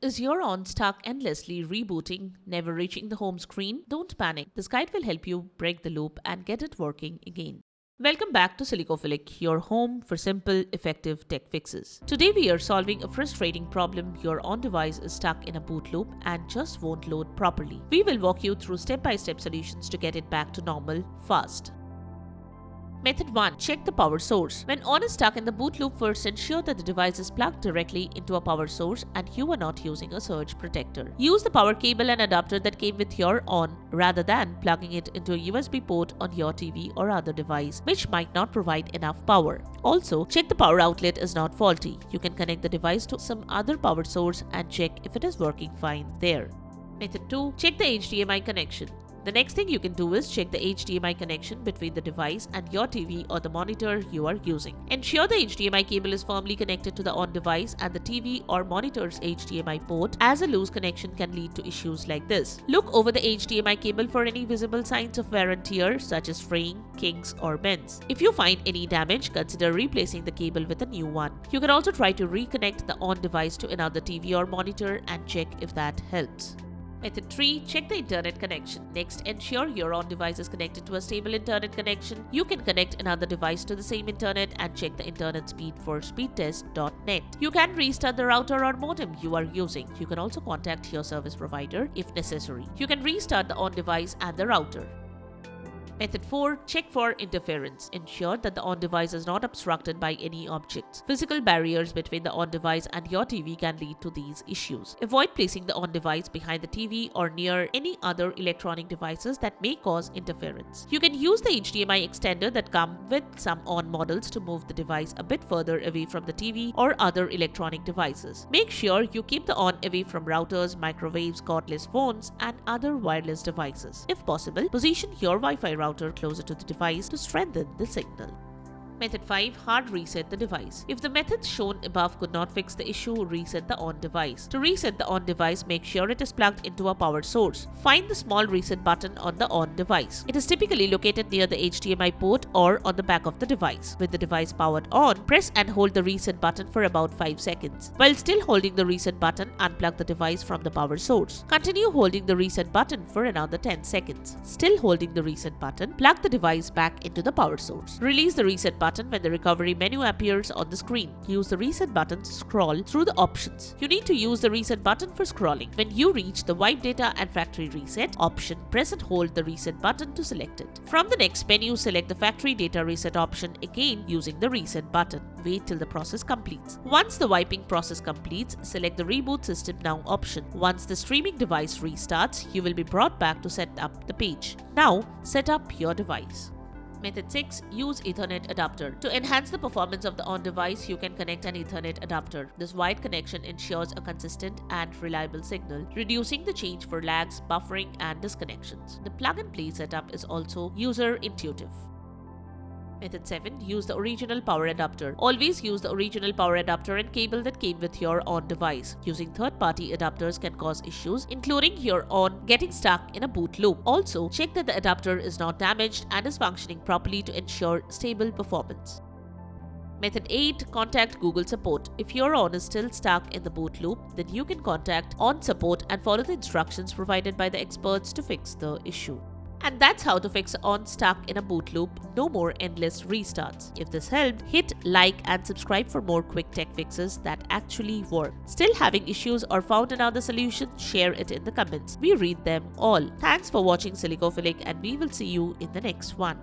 Is your ON stuck endlessly rebooting, never reaching the home screen? Don't panic. This guide will help you break the loop and get it working again. Welcome back to Silicophilic, your home for simple, effective tech fixes. Today we are solving a frustrating problem. Your ON device is stuck in a boot loop and just won't load properly. We will walk you through step-by-step solutions to get it back to normal fast. Method 1. Check the power source. When ON is stuck in the boot loop, first ensure that the device is plugged directly into a power source and you are not using a surge protector. Use the power cable and adapter that came with your ON rather than plugging it into a USB port on your TV or other device, which might not provide enough power. Also, check the power outlet is not faulty. You can connect the device to some other power source and check if it is working fine there. Method 2. Check the HDMI connection. The next thing you can do is check the HDMI connection between the device and your TV or the monitor you are using. Ensure the HDMI cable is firmly connected to the ON device and the TV or monitor's HDMI port, as a loose connection can lead to issues like this. Look over the HDMI cable for any visible signs of wear and tear, such as fraying, kinks, or bends. If you find any damage, consider replacing the cable with a new one. You can also try to reconnect the ON device to another TV or monitor and check if that helps. Method 3. Check the internet connection. Next, ensure your ON device is connected to a stable internet connection. You can connect another device to the same internet and check the internet speed for speedtest.net. You can restart the router or modem you are using. You can also contact your service provider if necessary. You can restart the ON device and the router. Method 4. Check for interference. Ensure that the ON device is not obstructed by any objects. Physical barriers between the ON device and your TV can lead to these issues. Avoid placing the ON device behind the TV or near any other electronic devices that may cause interference. You can use the HDMI extender that comes with some ON models to move the device a bit further away from the TV or other electronic devices. Make sure you keep the ON away from routers, microwaves, cordless phones, and other wireless devices. If possible, position your Wi-Fi router closer to the device to strengthen the signal. Method 5. Hard reset the device. If the methods shown above could not fix the issue, reset the ON device. To reset the ON device, make sure it is plugged into a power source. Find the small reset button on the ON device. It is typically located near the HDMI port or on the back of the device. With the device powered on, press and hold the reset button for about 5 seconds. While still holding the reset button, unplug the device from the power source. Continue holding the reset button for another 10 seconds. Still holding the reset button, plug the device back into the power source. Release the reset button when the recovery menu appears on the screen. Use the reset button to scroll through the options. You need to use the reset button for scrolling. When you reach the wipe data and factory reset option, press and hold the reset button to select it. From the next menu, select the factory data reset option again using the reset button. Wait till the process completes. Once the wiping process completes, select the reboot system now option. Once the streaming device restarts, you will be brought back to set up the page. Now, set up your device. Method 6. Use Ethernet adapter. To enhance the performance of the ON device, you can connect an Ethernet adapter. This wide connection ensures a consistent and reliable signal, reducing the change for lags, buffering, and disconnections. The plug-and-play setup is also user-intuitive. Method 7. Use the original power adapter. Always use the original power adapter and cable that came with your ON device. Using third-party adapters can cause issues, including your ON getting stuck in a boot loop. Also, check that the adapter is not damaged and is functioning properly to ensure stable performance. Method 8. Contact Google support. If your ON is still stuck in the boot loop, then you can contact ON support and follow the instructions provided by the experts to fix the issue. And that's how to fix ON stuck in a boot loop. No more endless restarts. If this helped, hit like and subscribe for more quick tech fixes that actually work. Still having issues or found another solution? Share it in the comments. We read them all. Thanks for watching Silicophilic, and we will see you in the next one.